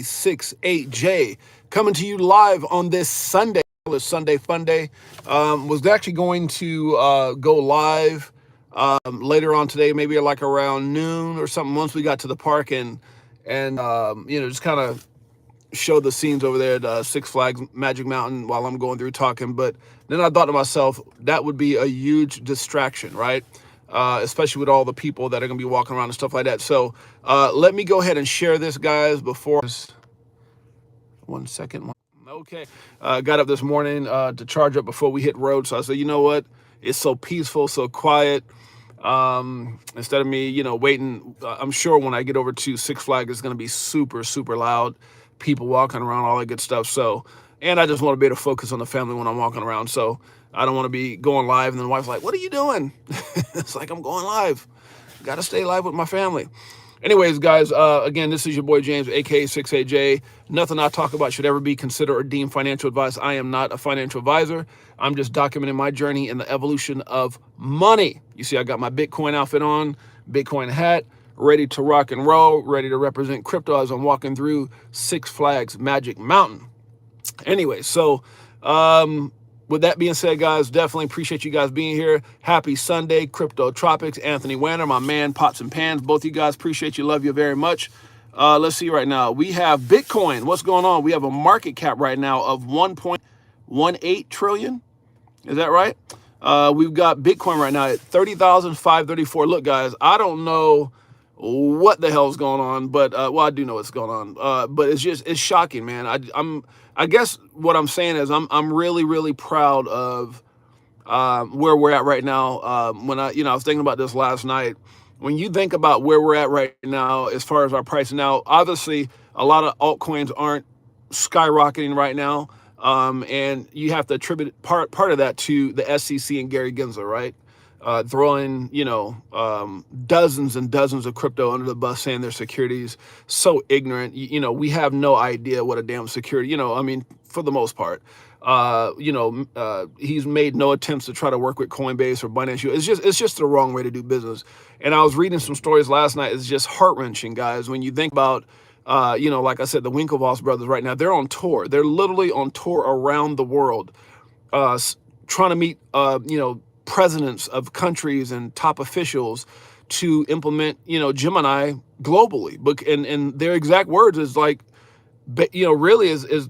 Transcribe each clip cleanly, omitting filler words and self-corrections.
Six8Jay coming to you live on this Sunday. Sunday FuNdAy. Was actually going to go live later on today, maybe like around noon or something. Once we got to the park and just kind of show the scenes over there at Six Flags Magic Mountain while I'm going through talking. But then I thought to myself, that would be a huge distraction, right? Especially with all the people that are going to be walking around and stuff like that. So let me go ahead and share this, guys, before... 1 second. Okay. Got up this morning to charge up before we hit road. So I said, you know what? It's so peaceful, so quiet. Instead of me, waiting, I'm sure when I get over to Six Flags, it's going to be super, super loud. People walking around, all that good stuff. So, and I just want to be able to focus on the family when I'm walking around. So I don't want to be going live. And then the wife's like, what are you doing? It's like, I'm going live. Got to stay live with my family. Anyways, guys, again, this is your boy James, aka Six8Jay. Nothing I talk about should ever be considered or deemed financial advice. I am not a financial advisor. I'm just documenting my journey in the evolution of money. You see, I got my Bitcoin outfit on, Bitcoin hat, ready to rock and roll, ready to represent crypto as I'm walking through Six Flags Magic Mountain. Anyway, so with that being said, guys, definitely appreciate you guys being here. Happy Sunday, Crypto Tropics, Anthony Wanner, my man, Pots and Pans. Both you guys, appreciate you, love you very much. Let's see right now. We have Bitcoin. What's going on? We have a market cap right now of 1.18 trillion. Is that right? We've got Bitcoin right now at 30,534. Look, guys, I don't know what the hell's going on, but well, I do know what's going on. But it's shocking, man. I guess what I'm saying is I'm really, really proud of where we're at right now. When I was thinking about this last night. When you think about where we're at right now, as far as our price now, obviously a lot of altcoins aren't skyrocketing right now, and you have to attribute part of that to the SEC and Gary Gensler, right? Throwing dozens and dozens of crypto under the bus, saying they're securities. So ignorant. We have no idea what a damn security. For the most part. He's made no attempts to try to work with Coinbase or Binance. It's just the wrong way to do business. And I was reading some stories last night. It's just heart-wrenching, guys, when you think about, like I said, the Winklevoss brothers right now, they're on tour. They're literally on tour around the world, trying to meet, presidents of countries and top officials to implement, Gemini globally. And their exact words is like, really is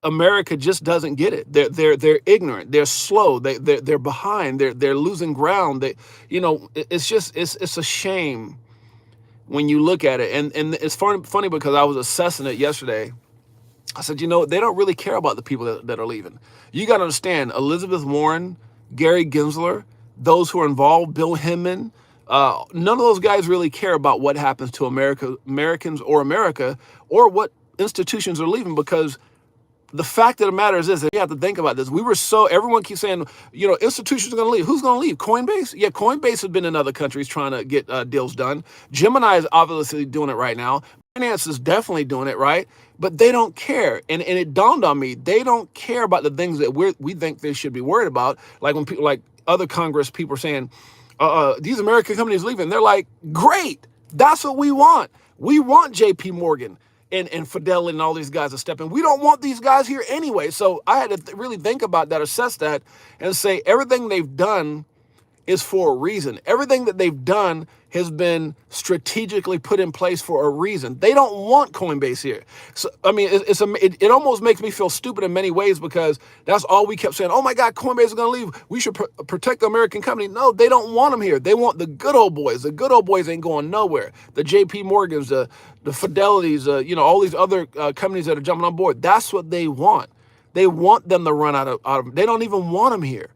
America just doesn't get it. They're ignorant. They're slow. They're behind. They're losing ground. It's a shame when you look at it. And it's funny because I was assessing it yesterday. I said, they don't really care about the people that are leaving. You got to understand, Elizabeth Warren, Gary Gensler, those who are involved, Bill Hinman, none of those guys really care about what happens to Americans or America or what institutions are leaving, because the fact of the matter is this, you have to think about this. Everyone keeps saying, institutions are going to leave. Who's going to leave? Coinbase? Yeah, Coinbase has been in other countries trying to get deals done. Gemini is obviously doing it right now. Binance is definitely doing it, right? But they don't care. And it dawned on me, they don't care about the things that we think they should be worried about. Like when people, like other Congress people are saying, these American companies leaving. They're like, great. That's what we want. We want JP Morgan and Fidelity and all these guys to step in. We don't want these guys here anyway. So I had to really think about that, assess that, and say everything they've done is for a reason. Everything that they've done has been strategically put in place for a reason. They don't want Coinbase here. So, it almost makes me feel stupid in many ways, because that's all we kept saying. Oh my God, Coinbase is going to leave. We should protect the American company. No, they don't want them here. They want the good old boys. The good old boys ain't going nowhere. The JP Morgans, the Fidelities, all these other companies that are jumping on board. That's what they want. They want them to run out of, they don't even want them here.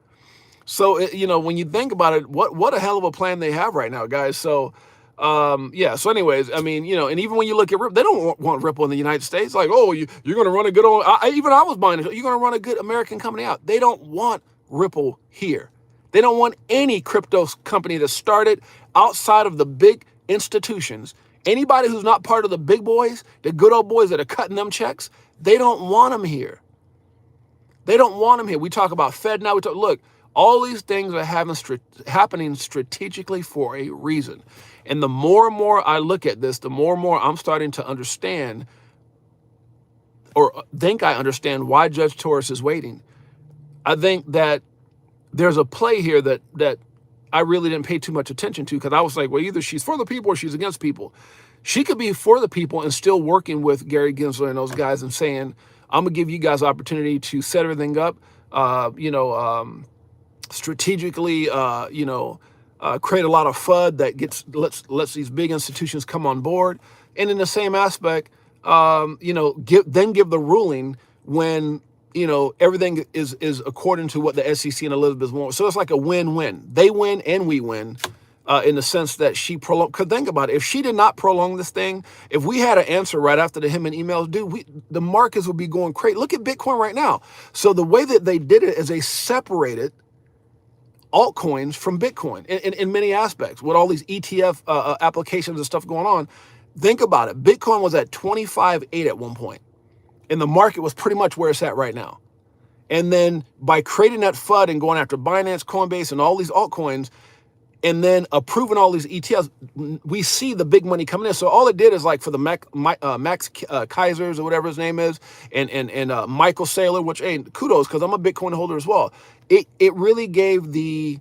So, when you think about it, what a hell of a plan they have right now, guys. So, So anyways, and even when you look at Ripple, they don't want Ripple in the United States. Like, oh, you're going to run a good old, I was buying it. You're going to run a good American company out. They don't want Ripple here. They don't want any crypto company that started outside of the big institutions. Anybody who's not part of the big boys, the good old boys that are cutting them checks, they don't want them here. They don't want them here. We talk about Fed now. Look, all these things are happening strategically for a reason. And the more and more I look at this, the more and more I'm starting to understand or think I understand why Judge Torres is waiting. I think that there's a play here that I really didn't pay too much attention to, because I was like, well, either she's for the people or she's against people. She could be for the people and still working with Gary Gensler and those guys and saying, I'm gonna give you guys opportunity to set everything up, strategically, create a lot of FUD that lets these big institutions come on board, and in the same aspect, give the ruling when everything is according to what the SEC and Elizabeth want. So it's like a win-win. They win and we win, in the sense that she prolonged. Because think about it, if she did not prolong this thing, if we had an answer right after the him and emails, dude, the markets would be going crazy. Look at Bitcoin right now. So the way that they did it is they separated altcoins from Bitcoin in many aspects, with all these ETF applications and stuff going on. Think about it. Bitcoin was at 25.8 at one point, and the market was pretty much where it's at right now. And then by creating that FUD and going after Binance, Coinbase, and all these altcoins, and then approving all these ETFs, we see the big money coming in. So all it did is, like, for the Max Kaisers or whatever his name is, and Michael Saylor, which, hey, kudos, because I'm a Bitcoin holder as well. It really gave the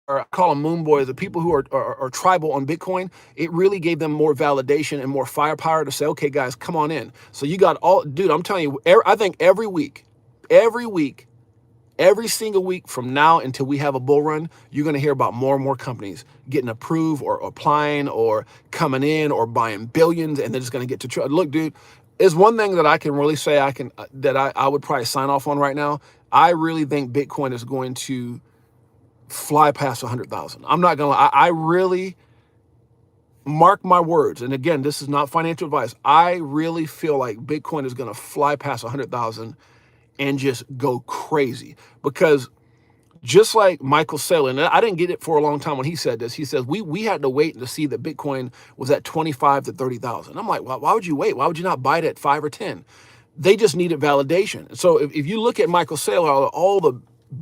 or I call them moon boys, the people who are tribal on Bitcoin, it really gave them more validation and more firepower to say, okay, guys, come on in. So you got dude, I'm telling you, I think every week, every single week from now until we have a bull run, you're going to hear about more and more companies getting approved or applying or coming in or buying billions, and they're just going to get to look, dude. Is one thing that I can really say I would probably sign off on right now. I really think Bitcoin is going to fly past 100,000. I'm not gonna lie. I really, mark my words, and again, this is not financial advice, I really feel like Bitcoin is gonna fly past 100,000 and just go crazy. Because just like Michael Saylor, and I didn't get it for a long time when he said this, he says we had to wait to see that Bitcoin was at 25 to 30,000. I'm like, why would you wait? Why would you not buy it at 5 or 10? They just needed validation. So if you look at Michael Saylor, all the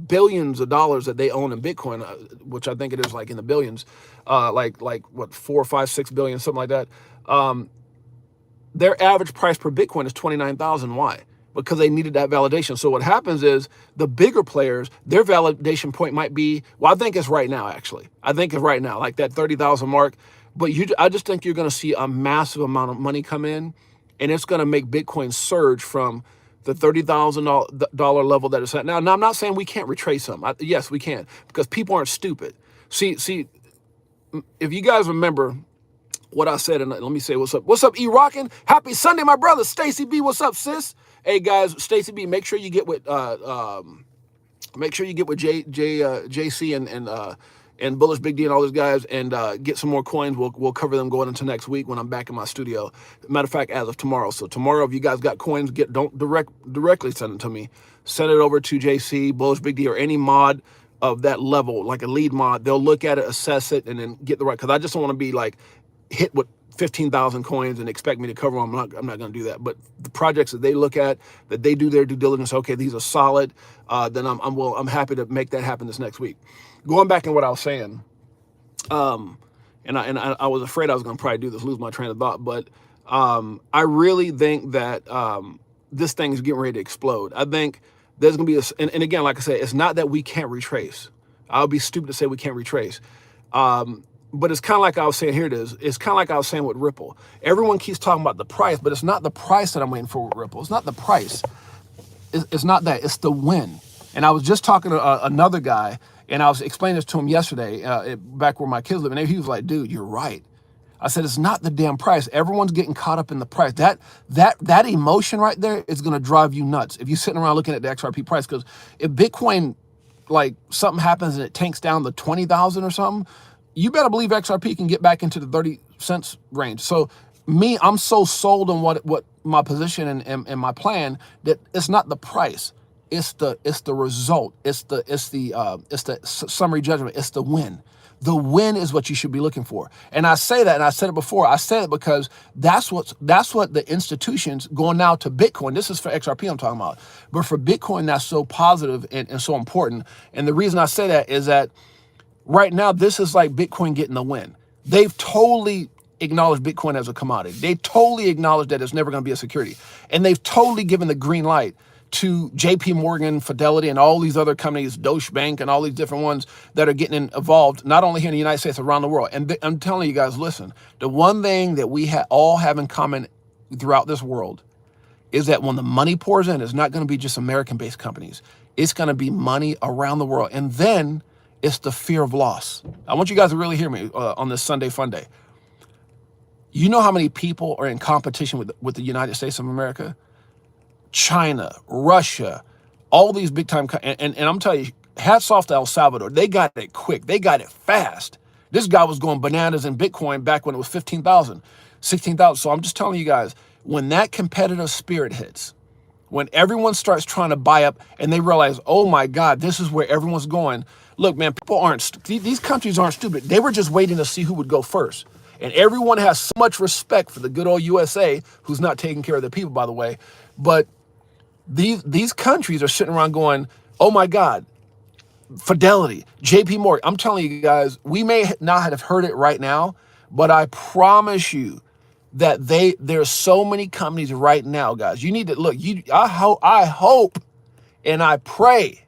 billions of dollars that they own in Bitcoin, which I think it is like in the billions, like what, 4, 5, 6 billion, something like that. Their average price per Bitcoin is 29,000. Why? Because they needed that validation. So what happens is the bigger players, their validation point might be, well, I think it's right now, actually. I think it's right now, like that 30,000 mark. But I just think you're going to see a massive amount of money come in, and it's going to make Bitcoin surge from the $30,000 level that it's at now. Now, I'm not saying we can't retrace them. Yes, we can, because people aren't stupid. See, if you guys remember what I said, and let me say what's up. What's up, E-Rockin'? Happy Sunday, my brother. Stacy B, what's up, sis? Hey, guys, Stacy B, make sure you get with JC and Bullish Big D and all those guys, and get some more coins. We'll cover them going into next week when I'm back in my studio. Matter of fact, as of tomorrow. So tomorrow, if you guys got coins, don't directly send it to me. Send it over to JC, Bullish Big D, or any mod of that level, like a lead mod. They'll look at it, assess it, and then get the right. Because I just don't want to be like hit with 15,000 coins and expect me to cover them. I'm not going to do that. But the projects that they look at, that they do their due diligence, okay, these are solid, then I'm happy to make that happen this next week. Going back to what I was saying, and I was afraid I was going to probably do this, lose my train of thought, but I really think that this thing is getting ready to explode. I think there's going to be and again, like I said, it's not that we can't retrace. I would be stupid to say we can't retrace. But it's kind of like I was saying, here it is. It's kind of like I was saying with Ripple. Everyone keeps talking about the price, but it's not the price that I'm waiting for with Ripple. It's not the price. It's not that. It's the win. And I was just talking to another guy, and I was explaining this to him yesterday, back where my kids live, and he was like, dude, you're right. I said, it's not the damn price. Everyone's getting caught up in the price. That emotion right there is going to drive you nuts if you're sitting around looking at the XRP price. Because if Bitcoin, like, something happens and it tanks down to 20,000 or something, you better believe XRP can get back into the 30 cents range. So I'm so sold on what my position and my plan, that it's not the price. It's the result. It's the summary judgment. It's the win. The win is what you should be looking for. And I say that, and I said it before. I said it because that's what the institutions going now to Bitcoin. This is for XRP I'm talking about. But for Bitcoin, that's so positive and so important. And the reason I say that is that right now, this is like Bitcoin getting the win. They've totally acknowledge Bitcoin as a commodity. They totally acknowledge that it's never going to be a security. And they've totally given the green light to JP Morgan, Fidelity, and all these other companies, Deutsche Bank, and all these different ones that are getting involved, not only here in the United States, around the world. And I'm telling you guys, listen, the one thing that we all have in common throughout this world is that when the money pours in, it's not going to be just American-based companies. It's going to be money around the world. And then it's the fear of loss. I want you guys to really hear me on this Sunday Fun Day. You know how many people are in competition with the United States of America? China, Russia, all these big time, and I'm telling you, hats off to El Salvador. They got it quick. They got it fast. This guy was going bananas in Bitcoin back when it was 15,000, 16,000. So I'm just telling you guys, when that competitive spirit hits, when everyone starts trying to buy up and they realize, oh my God, this is where everyone's going. Look, man, these countries aren't stupid. They were just waiting to see who would go first. And everyone has so much respect for the good old USA, who's not taking care of their people, by the way. But these countries are sitting around going, oh my God, Fidelity, JP Morgan. I'm telling you guys, we may not have heard it right now, but I promise you that there's so many companies right now, guys. You need to look. I hope and I pray.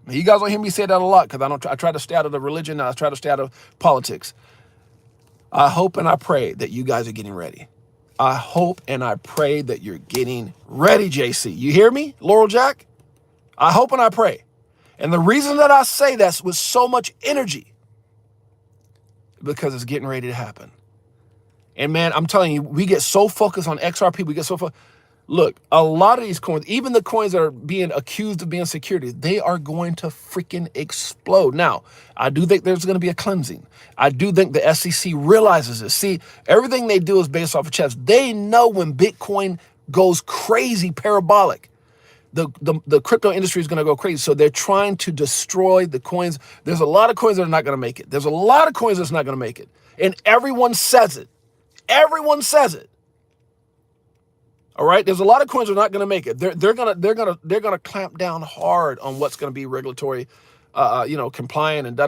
You guys don't hear me say that a lot because I try to stay out of the religion and I try to stay out of politics. I hope and I pray that you guys are getting ready. I hope and I pray that you're getting ready, JC. You hear me, Laurel Jack? I hope and I pray. And the reason that I say that with so much energy, because it's getting ready to happen. And man, I'm telling you, we get so focused on XRP. We get so focused. Look, a lot of these coins, even the coins that are being accused of being securities, they are going to freaking explode. Now, I do think there's going to be a cleansing. I do think the SEC realizes this. See, everything they do is based off of checks. They know when Bitcoin goes crazy, parabolic, the crypto industry is going to go crazy. So they're trying to destroy the coins. There's a lot of coins that are not going to make it. There's a lot of coins that's not going to make it. And everyone says it. Everyone says it. All right. There's a lot of coins that are not going to make it. They're gonna clamp down hard on what's going to be regulatory, compliant and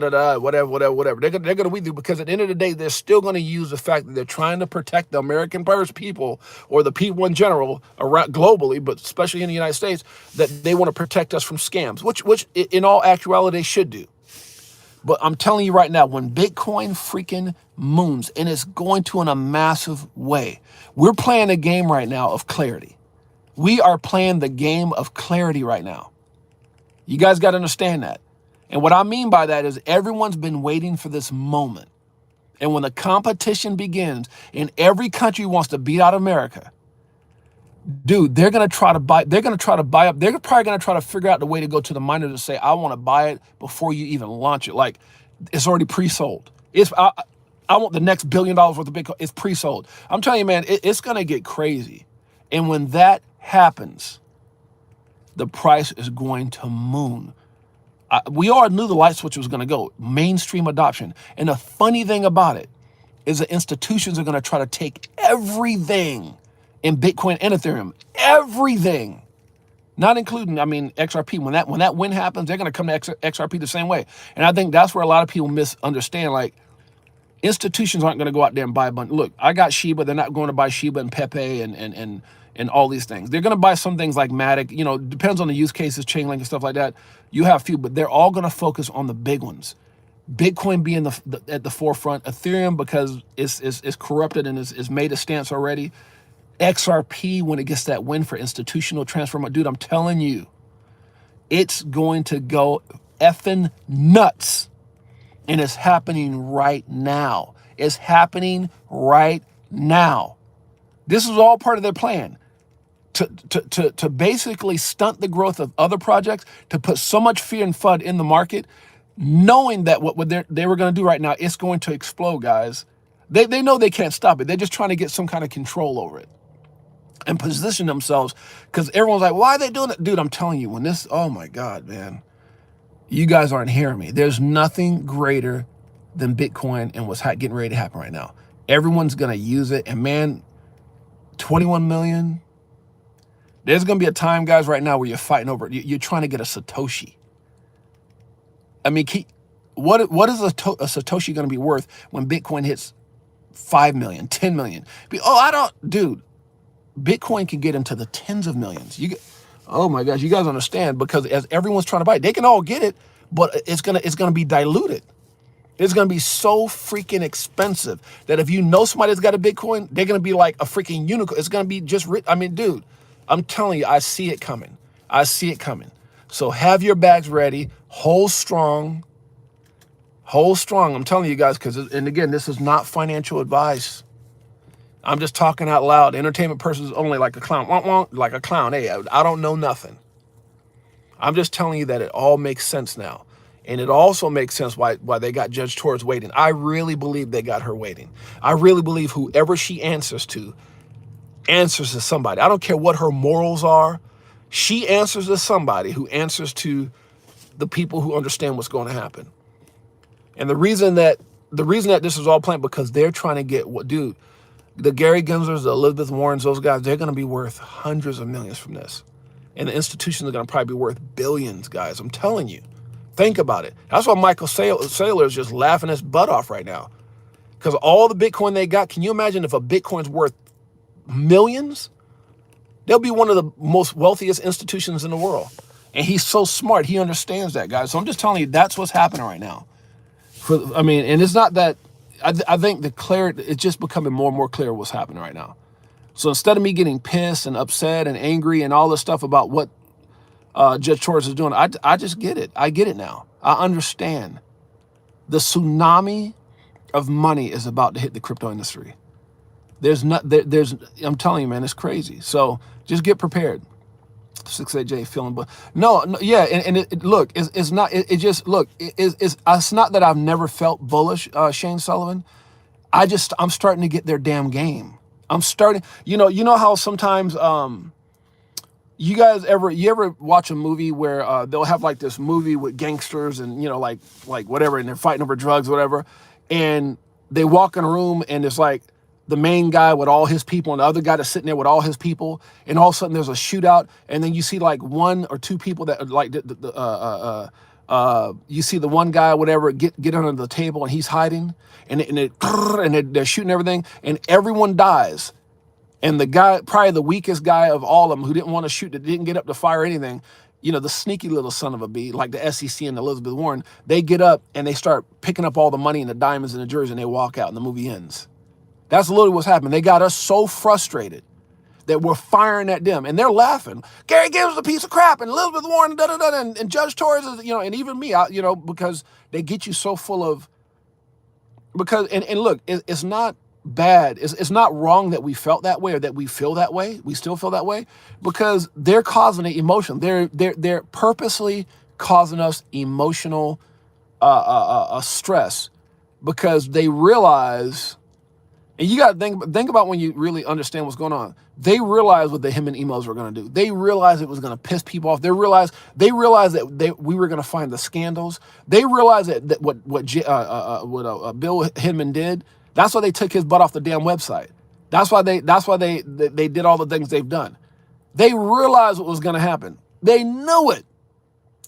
whatever. They're gonna weed through, because at the end of the day, they're still going to use the fact that they're trying to protect the American people, or the people in general around globally, but especially in the United States, that they want to protect us from scams, which in all actuality they should do. But I'm telling you right now, when Bitcoin freaking moons, and it's going to in a massive way, we're playing a game right now of clarity. We are playing the game of clarity right now. You guys got to understand that. And what I mean by that is everyone's been waiting for this moment. And when the competition begins and every country wants to beat out America, dude, they're going to try to buy up. They're probably going to try to figure out the way to go to the miner to say, I want to buy it before you even launch it. Like, it's already pre-sold. I want the next $1 billion worth of Bitcoin. It's pre-sold. I'm telling you, man, it's going to get crazy. And when that happens, the price is going to moon. We all knew the light switch was going to go. Mainstream adoption. And the funny thing about it is that institutions are going to try to take everything in Bitcoin and Ethereum, everything, not including, XRP. When that win happens, they're going to come to XRP the same way. And I think that's where a lot of people misunderstand. Like, institutions aren't going to go out there and buy a bunch. Look, I got Shiba. They're not going to buy Shiba and Pepe and all these things. They're going to buy some things like Matic. Depends on the use cases, Chainlink and stuff like that. You have a few, but they're all going to focus on the big ones. Bitcoin being at the forefront. Ethereum, because it's corrupted and is made a stance already. XRP, when it gets that win for institutional transfer, dude, I'm telling you, it's going to go effing nuts. And it's happening right now. It's happening right now. This is all part of their plan to basically stunt the growth of other projects, to put so much fear and FUD in the market, knowing that what they were going to do right now, it's going to explode, guys. They know they can't stop it. They're just trying to get some kind of control over it and position themselves, because everyone's like, why are they doing it? Dude, I'm telling you, oh my God, man, you guys aren't hearing me. There's nothing greater than Bitcoin and what's getting ready to happen right now. Everyone's going to use it. And man, 21 million, there's going to be a time, guys, right now where you're fighting over it. You're trying to get a Satoshi. What is a Satoshi going to be worth when Bitcoin hits 5 million, 10 million. Oh, I don't, dude, Bitcoin can get into the tens of millions. You get, oh my gosh, you guys understand, because as everyone's trying to buy it, they can all get it, but it's gonna be diluted. It's gonna be so freaking expensive that if you know somebody that's got a Bitcoin, they're gonna be like a freaking unicorn. It's gonna be just, I mean, dude, I'm telling you, I see it coming. I see it coming. So have your bags ready, hold strong. Hold strong. I'm telling you guys, because, and again, this is not financial advice. I'm just talking out loud. Entertainment person is only like a clown. Like a clown. Hey, I don't know nothing. I'm just telling you that it all makes sense now. And it also makes sense why they got Judge Torres waiting. I really believe they got her waiting. I really believe whoever she answers to somebody. I don't care what her morals are. She answers to somebody who answers to the people who understand what's going to happen. And the reason that this is all planned, because they're trying to get what, dude, the Gary Genslers, the Elizabeth Warrens, those guys, they're going to be worth hundreds of millions from this. And the institutions are going to probably be worth billions, guys. I'm telling you. Think about it. That's why Michael Saylor is just laughing his butt off right now. Because all the Bitcoin they got, can you imagine if a Bitcoin's worth millions? They'll be one of the most wealthiest institutions in the world. And he's so smart. He understands that, guys. So I'm just telling you, that's what's happening right now. I mean, and it's not that, I think the clarity, it's just becoming more and more clear what's happening right now. So instead of me getting pissed and upset and angry and all this stuff about what Judge Torres is doing, I just get it. I get it now. I understand. The tsunami of money is about to hit the crypto industry. I'm telling you, man, it's crazy. So just get prepared. 6-8Jay feeling, but no, yeah, and look, it's not. It just look. It's not that I've never felt bullish, Shane Sullivan. I'm starting to get their damn game. I'm starting. You know how sometimes you ever watch a movie where they'll have like this movie with gangsters and like whatever, and they're fighting over drugs, whatever, and they walk in a room and it's like the main guy with all his people and the other guy that's sitting there with all his people, and all of a sudden there's a shootout, and then you see like one or two people that like you see the one guy whatever get under the table and he's hiding, and they're shooting everything, and everyone dies, and the guy, probably the weakest guy of all of them, who didn't want to shoot, that didn't get up to fire anything, the sneaky little son of a bee, like the SEC and Elizabeth Warren, they get up and they start picking up all the money and the diamonds and the jewelry, and they walk out and the movie ends. That's literally what's happening. They got us so frustrated that we're firing at them, and they're laughing. Gary Gibbs a piece of crap, and Elizabeth Warren, and Judge Torres is, and even me, because they get you so full of, and look, it's not bad. It's not wrong that we felt that way or that we feel that way. We still feel that way because they're causing the emotion. They're purposely causing us emotional stress because they realize. And you got to think about when you really understand what's going on. They realized what the him and emos were going to do. They realized it was going to piss people off. They realized that we were going to find the scandals. They realized that what Bill Hinman did. That's why they took his butt off the damn website. That's why they did all the things they've done. They realized what was going to happen. They knew it,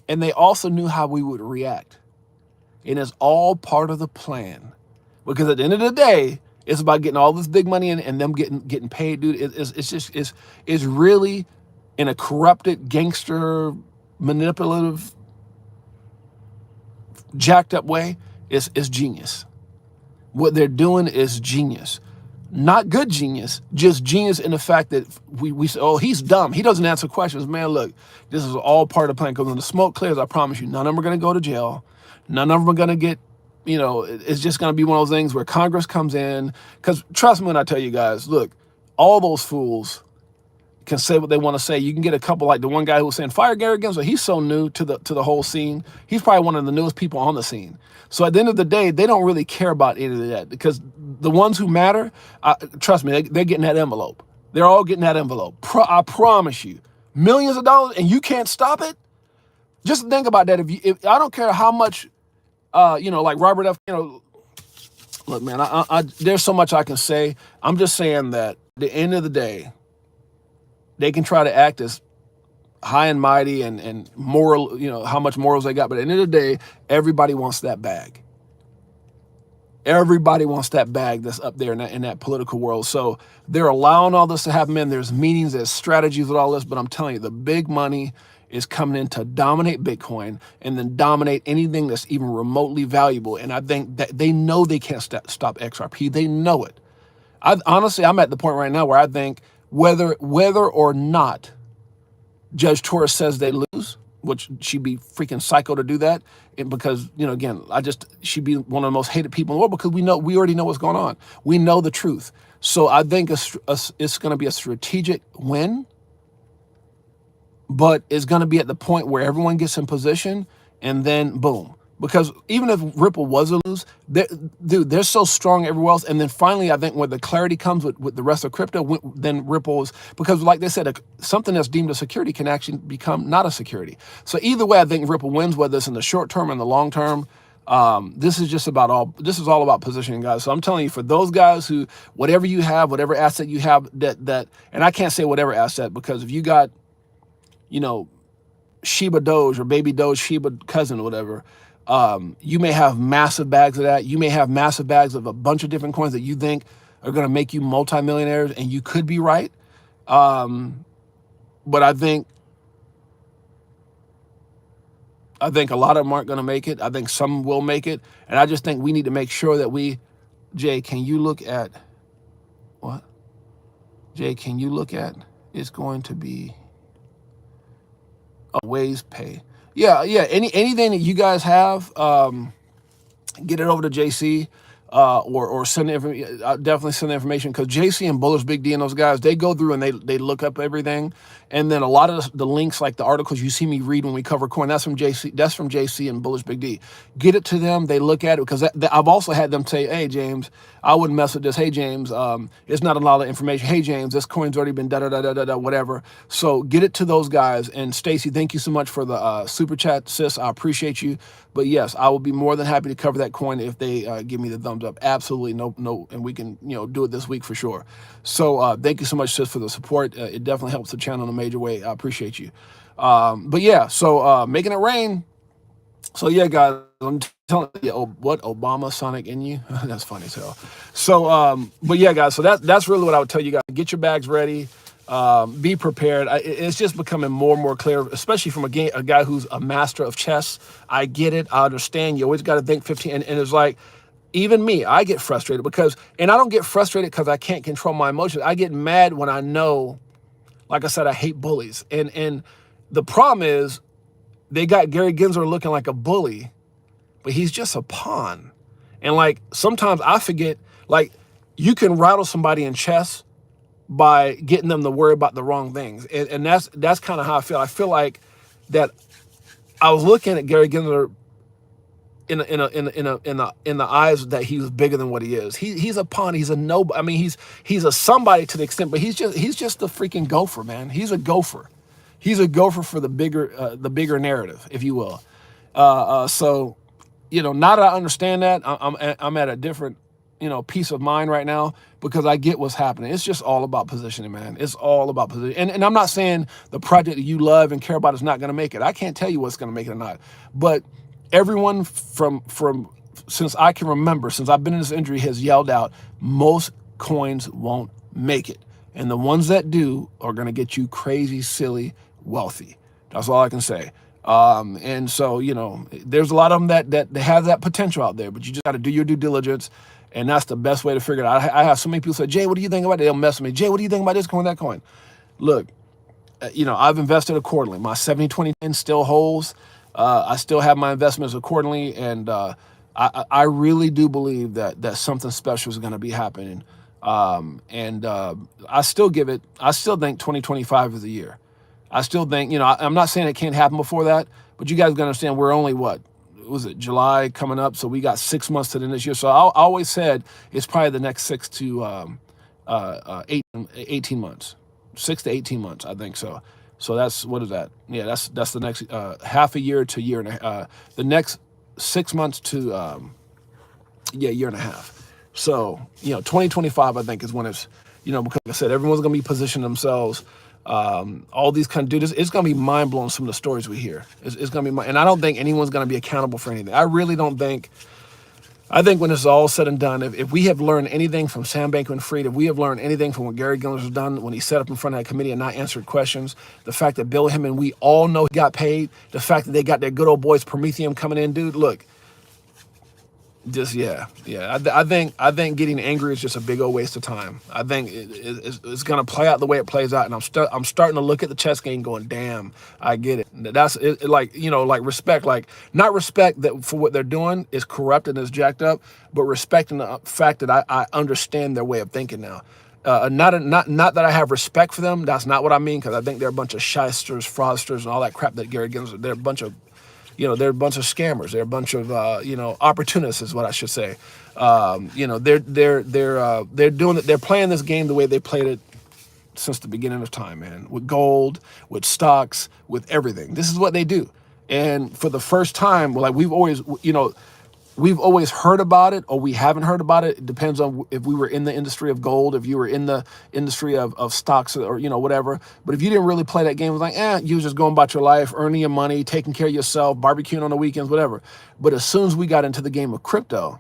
and they also knew how we would react. And it's all part of the plan, because at the end of the day, it's about getting all this big money in and them getting paid, dude. It's really in a corrupted, gangster, manipulative, jacked up way. It's genius. What they're doing is genius. Not good genius, just genius in the fact that we say, oh, he's dumb. He doesn't answer questions. Man, look, this is all part of the plan. Because when the smoke clears, I promise you, none of them are going to go to jail. None of them are going to get, it's just going to be one of those things where Congress comes in. Because trust me when I tell you guys, look, all those fools can say what they want to say. You can get a couple, like the one guy who was saying, fire Gary Gensler. He's so new to the whole scene. He's probably one of the newest people on the scene. So at the end of the day, they don't really care about any of that, because the ones who matter, trust me, they're getting that envelope. They're all getting that envelope. I promise you. Millions of dollars, and you can't stop it? Just think about that. If I don't care how much, like Robert F., look, man, there's so much I can say. I'm just saying that at the end of the day, they can try to act as high and mighty and moral, how much morals they got. But at the end of the day, everybody wants that bag. Everybody wants that bag that's up there in that political world. So they're allowing all this to happen, man. There's meetings, there's strategies with all this, but I'm telling you, the big money is coming in to dominate Bitcoin and then dominate anything that's even remotely valuable. And I think that they know they can't stop XRP. They know it. Honestly, I'm at the point right now where I think whether or not Judge Torres says they lose, which she'd be freaking psycho to do that, and because, you know, again, she'd be one of the most hated people in the world because we already know what's going on. We know the truth. So I think it's going to be a strategic win, but it's going to be at the point where everyone gets in position and then boom. Because even if Ripple was a lose, dude, they're so strong everywhere else. And then finally, I think when the clarity comes with the rest of crypto, then Ripple is, because like they said, something that's deemed a security can actually become not a security. So either way, I think Ripple wins, whether it's in the short term or in the long term. This is all about positioning, guys. So I'm telling you, for those guys who, whatever you have, whatever asset you have, that, and I can't say whatever asset, because if you got, you know, Shiba Doge or Baby Doge, Shiba cousin or whatever, you may have massive bags of that. You may have massive bags of a bunch of different coins that you think are going to make you multimillionaires, and you could be right. But I think a lot of them aren't going to make it. I think some will make it. And I just think we need to make sure that Jay, can you look at what? Jay, can you look at, it's going to be a Waze Pay. Yeah. Anything that you guys have, get it over to JC, or send definitely send the information, because JC and Bullish Big D and those guys, they go through and they look up everything, and then a lot of the links, like the articles you see me read when we cover coin, that's from JC and Bullish Big D. Get it to them, they look at it, because I've also had them say, hey James, I wouldn't mess with this. Hey James, it's not a lot of information. Hey James, this coin's already been whatever. So get it to those guys. And Stacy, thank you so much for the super chat, sis. I appreciate you. But yes, I will be more than happy to cover that coin if they give me the thumbs up. Absolutely, no, and we can, you know, do it this week for sure. So thank you so much, sis, for the support. It definitely helps the channel in a major way. I appreciate you. But yeah, so making it rain. So yeah, guys, I'm telling you, what, Obama Sonic in you? That's funny as hell. So, but yeah, guys, so that's really what I would tell you guys. Get your bags ready. Be prepared. It's just becoming more and more clear, especially from a guy who's a master of chess. I get it. I understand. You always got to think 15. And it's like, even me, I get frustrated and I don't get frustrated because I can't control my emotions. I get mad when I know, like I said, I hate bullies. And the problem is, they got Gary Gensler looking like a bully, but he's just a pawn. And like, sometimes I forget, like, you can rattle somebody in chess by getting them to worry about the wrong things. And that's kind of how I feel. I feel like that I was looking at Gary Gensler in the eyes that he was bigger than what he is. He's a pawn. He's a nobody. I mean, he's a somebody to the extent, but he's just a freaking gopher, man. He's a gopher. He's a gopher for the bigger narrative, if you will. So, you know, now that I understand that, I'm at a different, you know, peace of mind right now, because I get what's happening. It's just all about positioning, man. It's all about positioning. And I'm not saying the project that you love and care about is not going to make it. I can't tell you what's going to make it or not. But everyone from since I can remember, since I've been in this industry, has yelled out, most coins won't make it. And the ones that do are going to get you crazy, silly, wealthy. That's all I can say. And so, you know, there's a lot of them that have that potential out there, but you just got to do your due diligence. And that's the best way to figure it out. I have so many people say, Jay, what do you think about it? They'll mess with me. Jay, what do you think about this coin, that coin? Look, you know, I've invested accordingly. My 70-20-10 still holds. I still have my investments accordingly. And I really do believe that something special is going to be happening. I still think 2025 is the year. I still think, you know, I'm not saying it can't happen before that, but you guys gotta understand, we're only July coming up, so we got 6 months to the end of this year. So I always said it's probably the next 6 to 18 months, 6 to 18 months, I think so. So that's, what is that? Yeah, that's the next half a year to year and the next 6 months to year and a half. So, you know, 2025, I think, is when it's, you know, because like I said, everyone's going to be positioning themselves. All these kind of dudes, it's going to be mind blowing, some of the stories we hear. It's going to be, and I don't think anyone's going to be accountable for anything. I really don't think, I think when it's all said and done, if we have learned anything from Sam Bankman-Fried, if we have learned anything from what Gary Gensler has done when he sat up in front of that committee and not answered questions, the fact that Bill Him and we all know he got paid, the fact that they got their good old boys Prometheum coming in, dude, look, just yeah. I think getting angry is just a big old waste of time. I think it's gonna play out the way it plays out, and I'm starting to look at the chess game, going, damn, I get it. That's like like respect, like not respect that for what they're doing is corrupt and is jacked up, but respecting the fact that I understand their way of thinking now. Not that I have respect for them. That's not what I mean, because I think they're a bunch of shysters, fraudsters, and all that crap that Gary Gensler. They're a bunch of they're a bunch of scammers. They're a bunch of, opportunists is what I should say. They're doing it. They're playing this game the way they played it since the beginning of time, man. With gold, with stocks, with everything. This is what they do. And for the first time, like we've always heard about it, or we haven't heard about it. It depends on if we were in the industry of gold, if you were in the industry of stocks, or whatever. But if you didn't really play that game, it was like, you was just going about your life, earning your money, taking care of yourself, barbecuing on the weekends, whatever. But as soon as we got into the game of crypto,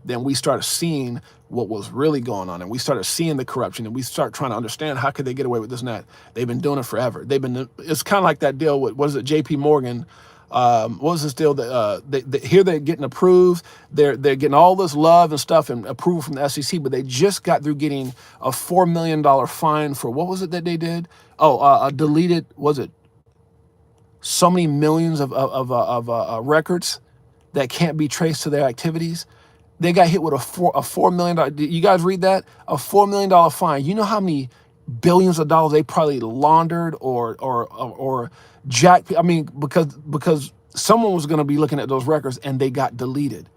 then we started seeing what was really going on, and we started seeing the corruption, and we start trying to understand how could they get away with this and that. They've been doing it forever. It's kind of like that deal with, what is it, JP Morgan. What was this deal that here they're getting approved, they're getting all this love and stuff and approval from the SEC, but they just got through getting a $4 million fine for, what was it that they did? Deleted, was it so many millions of records that can't be traced to their activities? They got hit with a $4 million. You guys read that? A $4 million fine. You know how many billions of dollars they probably laundered or jacked? I mean, because someone was going to be looking at those records and they got deleted,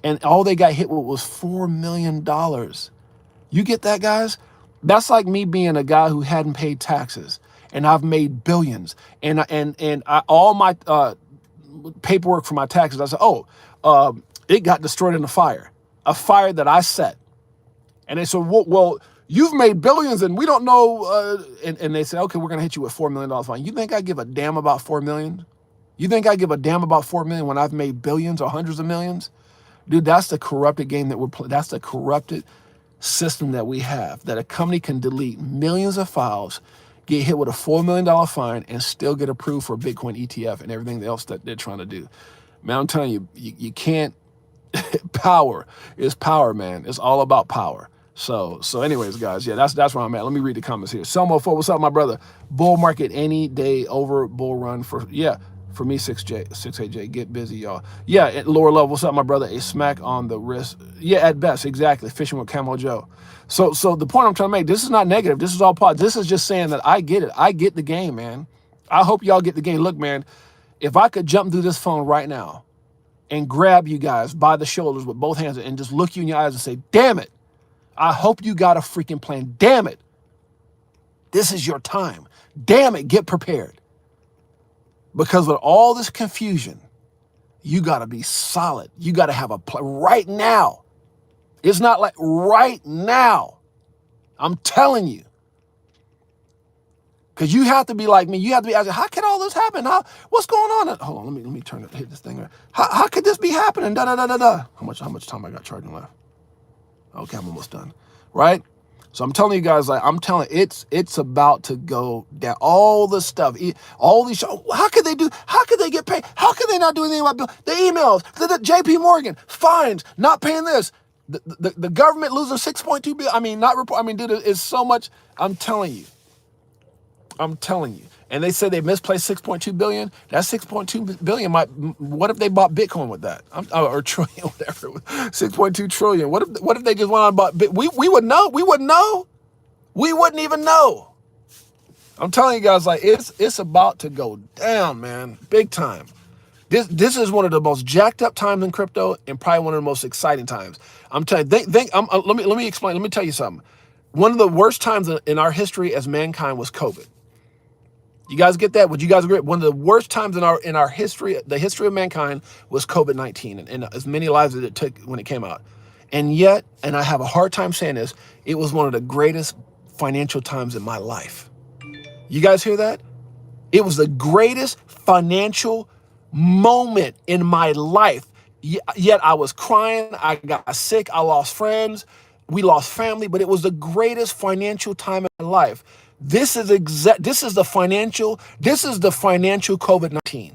and all they got hit with was $4 million. You get that, guys? That's like me being a guy who hadn't paid taxes, and I've made billions, and all my paperwork for my taxes, I said, it got destroyed in a fire that I set. And they said, well, you've made billions and we don't know. And they said, okay, we're going to hit you with $4 million fine. You think I give a damn about 4 million? You think I give a damn about 4 million when I've made billions or hundreds of millions? Dude, that's the corrupted game that we're playing. That's the corrupted system that we have, that a company can delete millions of files, get hit with a $4 million fine, and still get approved for a Bitcoin ETF and everything else that they're trying to do. Man, I'm telling you, you can't. Power is power, man. It's all about power. So anyways, guys, yeah, that's where I'm at. Let me read the comments here. Selmo 4, what's up, my brother? Bull market any day over bull run for me, 6Jay. Get busy, y'all. Yeah, at lower level, what's up, my brother? A smack on the wrist. Yeah, at best, exactly. Fishing with Camo Joe. So the point I'm trying to make, this is not negative. This is all positive. This is just saying that I get it. I get the game, man. I hope y'all get the game. Look, man, if I could jump through this phone right now and grab you guys by the shoulders with both hands and just look you in your eyes and say, damn it, I hope you got a freaking plan. Damn it, this is your time. Damn it, get prepared. Because with all this confusion, you got to be solid. You got to have a plan right now. It's not like right now. I'm telling you. Because you have to be like me. You have to be asking, how can all this happen? What's going on? Hold on, let me hit this thing. How could this be happening? How much time I got charging left? Okay, I'm almost done. Right? So I'm telling you guys, it's about to go down. All the stuff, all these shows. How could they get paid? How could they not do anything about the emails? The JP Morgan fines, not paying this. The government losing 6.2 billion. I mean, dude, it's so much. I'm telling you. And they said they misplaced 6.2 billion. That 6.2 billion what if they bought Bitcoin with that? Or trillion, whatever. 6.2 trillion. What if they just went on and bought Bitcoin? We would know. We wouldn't know. We wouldn't even know. I'm telling you guys, it's about to go down, man. Big time. This is one of the most jacked up times in crypto, and probably one of the most exciting times. I'm telling you, let me explain. Let me tell you something. One of the worst times in our history as mankind was COVID. You guys get that? Would you guys agree? One of the worst times in our history, the history of mankind, was COVID-19, and as many lives as it took when it came out. And yet, and I have a hard time saying this, it was one of the greatest financial times in my life. You guys hear that? It was the greatest financial moment in my life. Yet I was crying. I got sick. I lost friends. We lost family, but it was the greatest financial time in life. This is the financial COVID-19,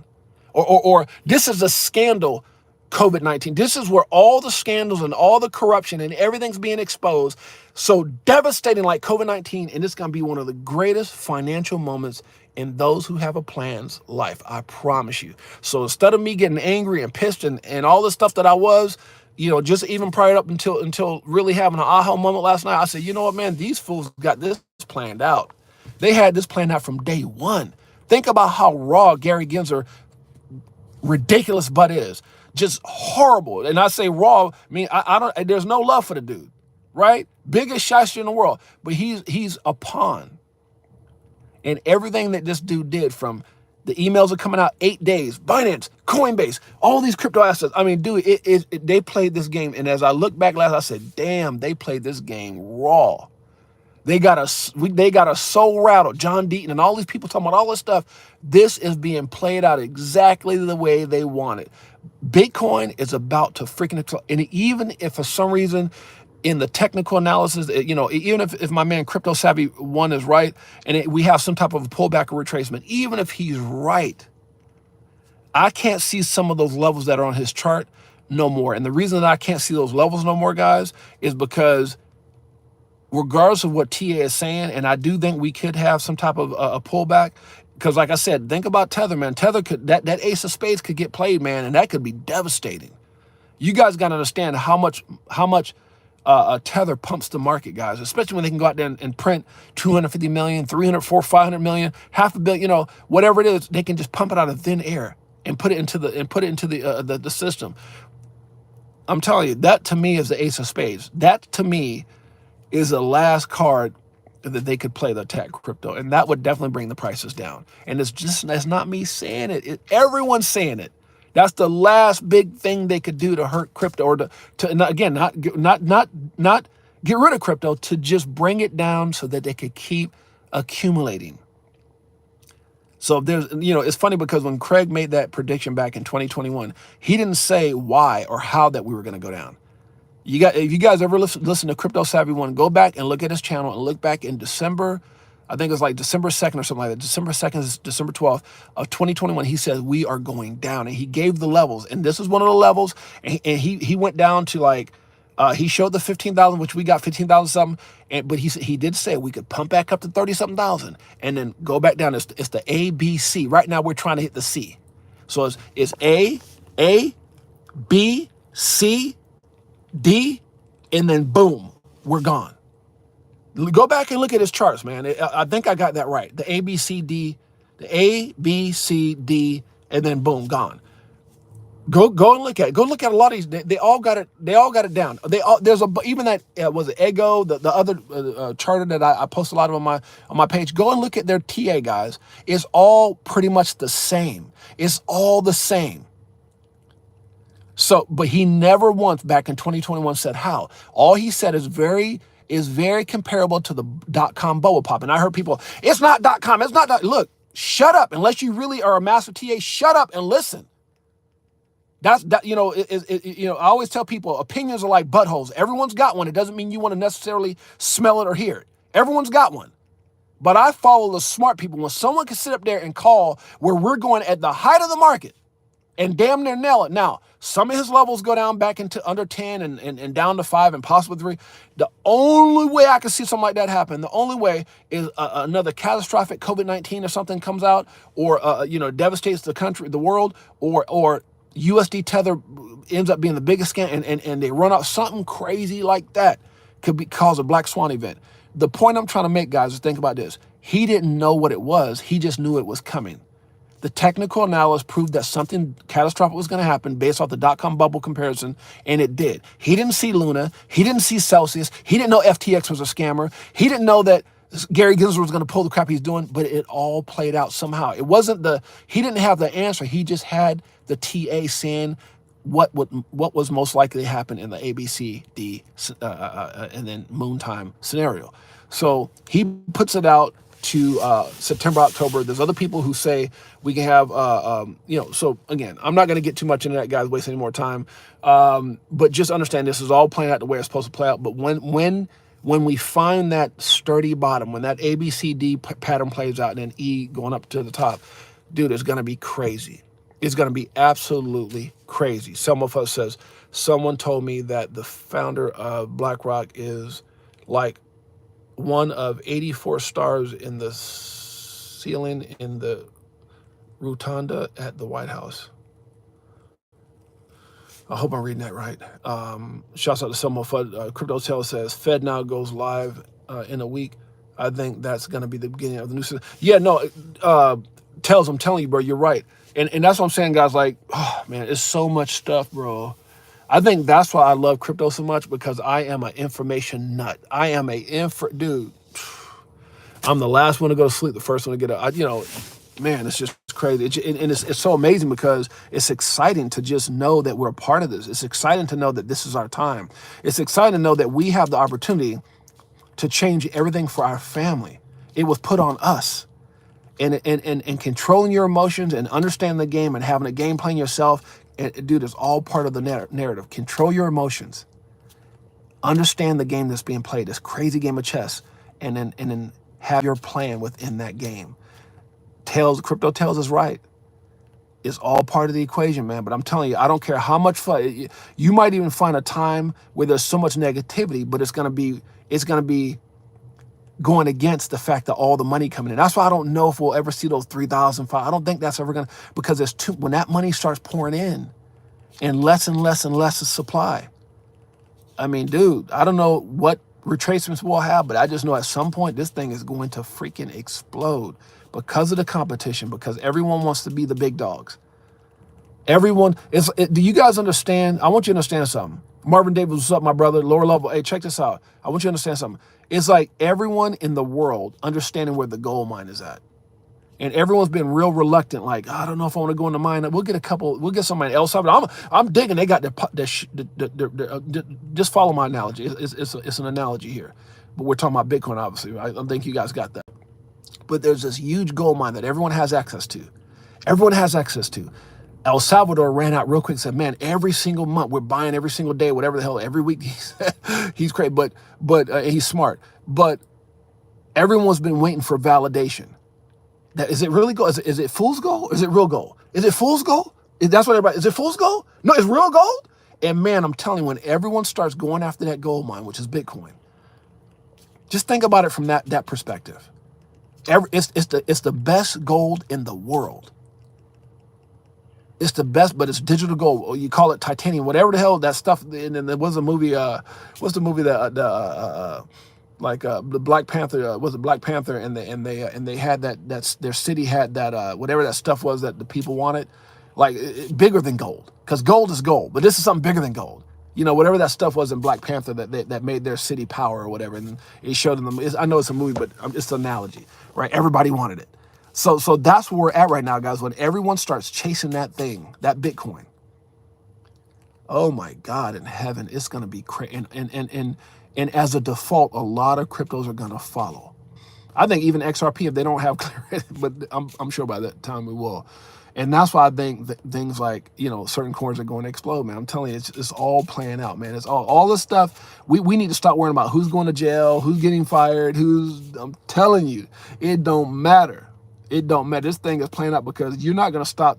or this is the scandal COVID-19. This is where all the scandals and all the corruption and everything's being exposed. So devastating like COVID-19, and it's going to be one of the greatest financial moments in those who have a plan's life. I promise you. So instead of me getting angry and pissed and all the stuff that I was, just even prior up until really having an aha moment last night, I said, you know what, man, these fools got this planned out. They had this planned out from day one. Think about how raw Gary Gensler ridiculous butt is. Just horrible. And I say raw, I mean, I don't, there's no love for the dude, right? Biggest shyster in the world, but he's a pawn. And everything that this dude did, from the emails are coming out 8 days, Binance, Coinbase, all these crypto assets. I mean, dude, they played this game. And as I look back last, I said, damn, they played this game raw. They got us so rattled. John Deaton and all these people talking about all this stuff. This is being played out exactly the way they want it. Bitcoin is about to freaking, and even if for some reason in the technical analysis, even if my man Crypto Savvy 1 is right, and we have some type of a pullback or retracement, even if he's right, I can't see some of those levels that are on his chart no more. And the reason that I can't see those levels no more, guys, is because regardless of what TA is saying, and I do think we could have some type of a pullback, because like I said, think about Tether, man. Tether could, that ace of spades could get played, man, and that could be devastating. You guys got to understand how much Tether pumps the market, guys, especially when they can go out there and print 250 million, 300, 400, 500 million, $500 million, whatever it is, they can just pump it out of thin air and put it into the system. I'm telling you, that to me is the ace of spades. That to me is the last card that they could play to attack crypto, and that would definitely bring the prices down. And that's not me saying it. Everyone's saying it. That's the last big thing they could do to hurt crypto, or not get rid of crypto, to just bring it down so that they could keep accumulating. So there's, it's funny because when Craig made that prediction back in 2021, he didn't say why or how that we were going to go down. If you guys ever listen to Crypto Savvy 1, go back and look at his channel and look back in December. I think it was like December 2nd or something like that. December 2nd, December 12th of 2021. He says we are going down, and he gave the levels. And this is one of the levels. And he went down to like, he showed the 15,000, which we got 15,000 something. But he did say we could pump back up to 30 something thousand and then go back down. It's the A, B, C. Right now we're trying to hit the C. So it's A, B, C, D, and then boom, we're gone. Go back and look at his charts, man. I think I got that right. The A, B, C, D, and then boom, gone. Go and look at it. Go look at a lot of these. They all got it. They all got it down. Even that was it Ego, the other charter that I post a lot of on my page. Go and look at their TA, guys. It's all pretty much the same. It's all the same. So, but he never once back in 2021 said how. All he said is very comparable to the .com bubble pop. And I heard people, it's not .com, it's not. Look, shut up. Unless you really are a master TA, shut up and listen. I always tell people opinions are like buttholes. Everyone's got one. It doesn't mean you want to necessarily smell it or hear it. Everyone's got one. But I follow the smart people. When someone can sit up there and call where we're going at the height of the market and damn near nail it. Now, some of his levels go down back into under 10 and down to 5 and possibly 3. The only way I can see something like that happen, the only way is another catastrophic COVID-19 or something comes out, or devastates the country, the world, or USD Tether ends up being the biggest scam, and they run out something crazy like that could cause a black swan event. The point I'm trying to make, guys, is think about this. He didn't know what it was. He just knew it was coming. The technical analysis proved that something catastrophic was going to happen based off the .com bubble comparison, and it did. He didn't see Luna. He didn't see Celsius. He didn't know FTX was a scammer. He didn't know that Gary Gensler was going to pull the crap he's doing, but it all played out somehow. It wasn't he didn't have the answer. He just had the TA saying what was most likely to happen in the ABCD and then moon time scenario. So he puts it out. to September, October. There's other people who say we can have, so again, I'm not going to get too much into that, guys, waste any more time. But just understand this is all playing out the way it's supposed to play out. But when we find that sturdy bottom, when that ABCD pattern plays out and then E going up to the top, dude, it's going to be crazy. It's going to be absolutely crazy. Some of us says, someone told me that the founder of BlackRock is like one of 84 stars in the ceiling in the rotunda at the White House. I hope I'm reading that right. Shouts out to someone. Crypto Tell says, Fed now goes live in a week. I think that's going to be the beginning of the new system. Yeah, no, Tells, I'm telling you, bro, you're right. And that's what I'm saying, guys. Like, oh, man, it's so much stuff, bro. I think that's why I love crypto so much, because I am an information nut. I am dude. I'm the last one to go to sleep, the first one to get up. Man, it's just crazy. It's so amazing, because it's exciting to just know that we're a part of this. It's exciting to know that this is our time. It's exciting to know that we have the opportunity to change everything for our family. It was put on us. And controlling your emotions and understanding the game and having a game plan yourself, dude, it's all part of the narrative. Control your emotions. Understand the game that's being played, this crazy game of chess, and then have your plan within that game. Crypto Tells is right. It's all part of the equation, man. But I'm telling you, I don't care how much fun. You might even find a time where there's so much negativity, but it's gonna be going against the fact that all the money coming in. That's why I don't know if we'll ever see those 3,000. I don't think that's ever because when that money starts pouring in and less and less is supply. I mean, dude, I don't know what retracements we'll have, but I just know at some point this thing is going to freaking explode because of the competition, because everyone wants to be the big dogs. Everyone do you guys understand? I want you to understand something. Marvin Davis, what's up, my brother? Lower level. Hey, check this out. I want you to understand something. It's like everyone in the world understanding where the gold mine is at. And everyone's been real reluctant, like, I don't know if I want to go in the mine. We'll get somebody else. I'm digging. They got just follow my analogy. It's an analogy here. But we're talking about Bitcoin, obviously. Right? I think you guys got that. But there's this huge gold mine that everyone has access to. El Salvador ran out real quick and said, man, every single month we're buying every single day, whatever the hell, every week. He's crazy, but he's smart. But everyone's been waiting for validation. That is it really gold? Is it fool's gold? Or is it real gold? Is it fool's gold? That's what everybody, is it fool's gold? No, it's real gold. And man, I'm telling you, when everyone starts going after that gold mine, which is Bitcoin, just think about it from that perspective. It's the best gold in the world. It's the best, but it's digital gold. Or you call it titanium, whatever the hell that stuff. And then there was a movie. What's the movie that the Black Panther? Was it Black Panther? And they had that's their city had that whatever that stuff was that the people wanted, like bigger than gold, because gold is gold, but this is something bigger than gold. Whatever that stuff was in Black Panther that made their city power or whatever, and it showed them. I know it's a movie, but it's an analogy, right? Everybody wanted it. So that's where we're at right now, guys. When everyone starts chasing that thing, that Bitcoin, oh my God, in heaven, it's going to be crazy. And as a default, a lot of cryptos are going to follow. I think even XRP, if they don't have clarity, but I'm sure by that time we will. And that's why I think that things like, certain coins are going to explode, man. I'm telling you, it's all playing out, man. It's all this stuff. We need to stop worrying about who's going to jail, who's getting fired, I'm telling you, it don't matter. It don't matter. This thing is playing out because you're not going to stop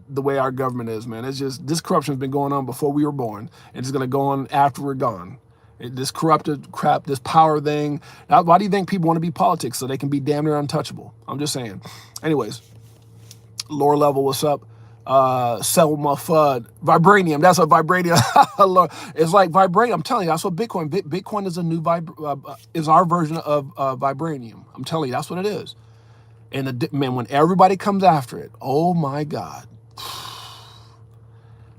the way our government is, man. It's just, this corruption has been going on before we were born, and it's going to go on after we're gone. This corrupted crap, this power thing. Now, why do you think people want to be politics? So they can be damn near untouchable. I'm just saying. Anyways, lower level, what's up? Sell my FUD. Vibranium, that's what vibranium. It's like vibranium. I'm telling you, that's what Bitcoin. Bitcoin is a new is our version of vibranium. I'm telling you, that's what it is. And man, when everybody comes after it, oh my God,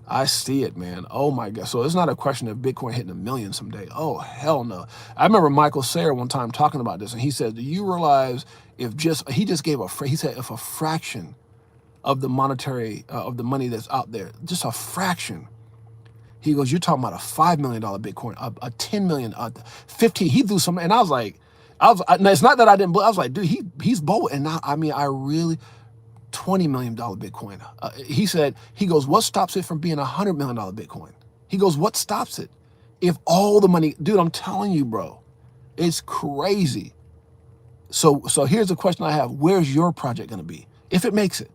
I see it, man. Oh my God. So it's not a question of Bitcoin hitting 1 million someday. Oh, hell no. I remember Michael Sayer one time talking about this, and he said, do you realize he said if a fraction of the monetary, of the money that's out there, just a fraction, he goes, you're talking about a $5 million Bitcoin, a 10 million, 15, he threw some, and I was like, No, it's not that I didn't believe. I was like, dude, he's bold. And now, I mean, I really, $20 million Bitcoin. He goes, what stops it from being $100 million Bitcoin? He goes, what stops it? If all the money, dude, I'm telling you, bro, it's crazy. So here's the question I have. Where's your project going to be? If it makes it,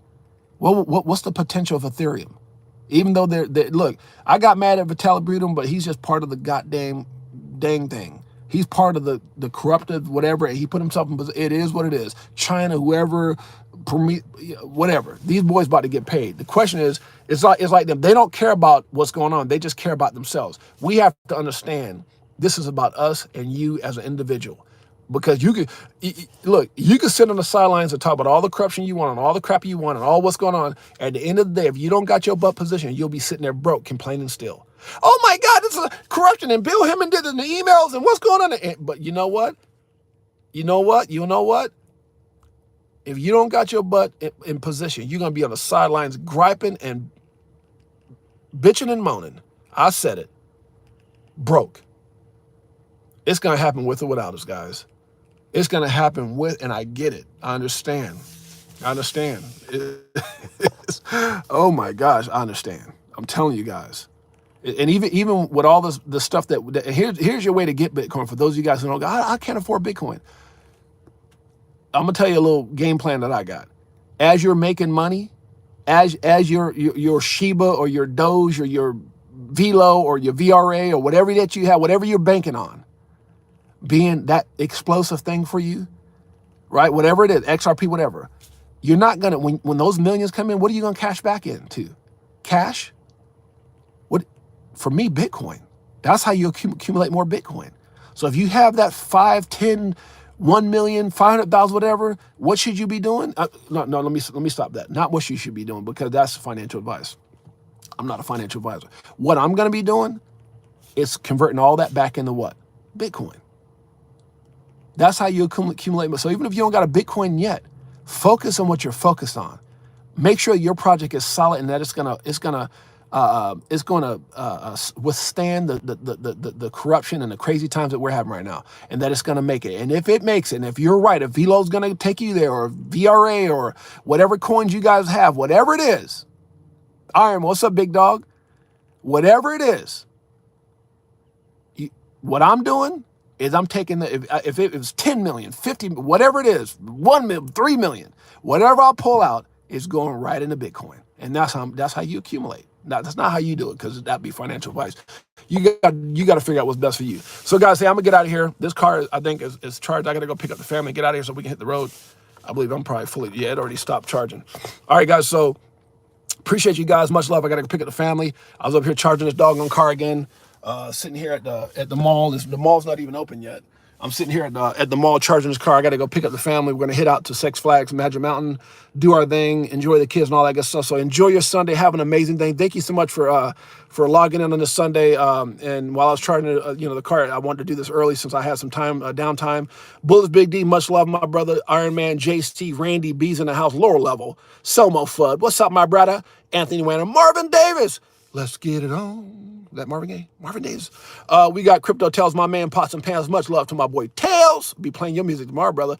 what's the potential of Ethereum? Even though look, I got mad at Vitalik Buterin, but he's just part of the goddamn dang thing. He's part of the corrupted whatever. He put himself in position. It is what it is. China, whoever, whatever. These boys about to get paid. The question is, it's like them. They don't care about what's going on. They just care about themselves. We have to understand this is about us and you as an individual. Because you can sit on the sidelines and talk about all the corruption you want and all the crap you want and all what's going on. At the end of the day, if you don't got your butt positioned, you'll be sitting there broke, complaining still. Oh my God, this is corruption, and Bill Hemming did it in the emails, and what's going on? But you know what? You know what? If you don't got your butt in position, you're going to be on the sidelines griping and bitching and moaning. I said it. Broke. It's going to happen with or without us, guys. It's going to happen with, and I get it. I understand. Oh my gosh, I understand. I'm telling you guys. And even with all the stuff that here's your way to get Bitcoin. For those of you guys who don't go, I can't afford Bitcoin. I'm gonna tell you a little game plan that I got. As you're making money, as your Shiba or your Doge or your VLO or your VRA or whatever that you have, whatever you're banking on, being that explosive thing for you, right? Whatever it is, XRP, whatever. You're not gonna, when those millions come in, what are you gonna cash back into? Cash? What? For me, Bitcoin. That's how you accumulate more Bitcoin. So if you have that 5, 10, 1 million, 500,000, whatever, what should you be doing? No, let me stop that. Not what you should be doing, because that's financial advice. I'm not a financial advisor. What I'm gonna be doing is converting all that back into what? Bitcoin. That's how you accumulate. So even if you don't got a Bitcoin yet, focus on what you're focused on. Make sure your project is solid and that it's gonna withstand the corruption and the crazy times that we're having right now, and that it's gonna make it. And if it makes it, and if you're right, if VLO's gonna take you there, or VRA, or whatever coins you guys have, whatever it is, Iron, what's up, big dog? Whatever it is, what I'm doing is I'm taking if it was 10 million, 50, whatever it is, 1 million, 3 million, whatever I pull out is going right into Bitcoin. And that's how you accumulate. Now, that's not how you do it, because that'd be financial advice. You got to figure out what's best for you. So guys, I'm gonna get out of here. This car, I think, is charged. I gotta go pick up the family and get out of here so we can hit the road. I believe I'm probably fully, it already stopped charging. All right, guys, so appreciate you guys. Much love. I gotta go pick up the family. I was up here charging this doggone car again. Sitting here at the mall. The mall's not even open yet. I'm sitting here at the mall charging this car. I got to go pick up the family. We're going to head out to Six Flags, Magic Mountain, do our thing, enjoy the kids and all that good stuff. So enjoy your Sunday. Have an amazing day. Thank you so much for logging in on this Sunday. And while I was charging the car, I wanted to do this early since I had some time downtime. Bullets Big D, much love, my brother. Iron Man, JC, Randy, B's in the house, lower level. Selmo Fudd, what's up, my brother? Anthony Wanner, Marvin Davis. Let's get it on. That Marvin Gaye? Marvin Davis. We got Crypto Tales, my man, Pots and Pans. Much love to my boy Tails. Be playing your music tomorrow, brother.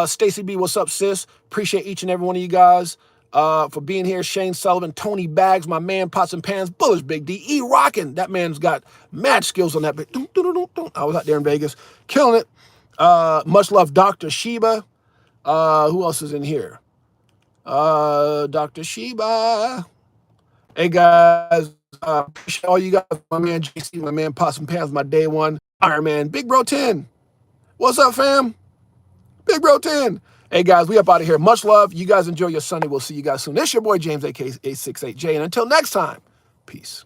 Stacy B, what's up, sis? Appreciate each and every one of you guys for being here. Shane Sullivan, Tony Bags, my man, Pots and Pans. Bullish Big D, E rocking. That man's got mad skills on that. I was out there in Vegas, killing it. Much love, Dr. Sheba. Who else is in here? Dr. Sheba. Hey, guys. Appreciate all you guys. My man JC, my man Pots and Pans, my day one. Iron Man, Big Bro 10. What's up, fam? Big Bro 10. Hey, guys, we up out of here. Much love. You guys enjoy your Sunday. We'll see you guys soon. It's your boy James, aka Six8Jay. And until next time, peace.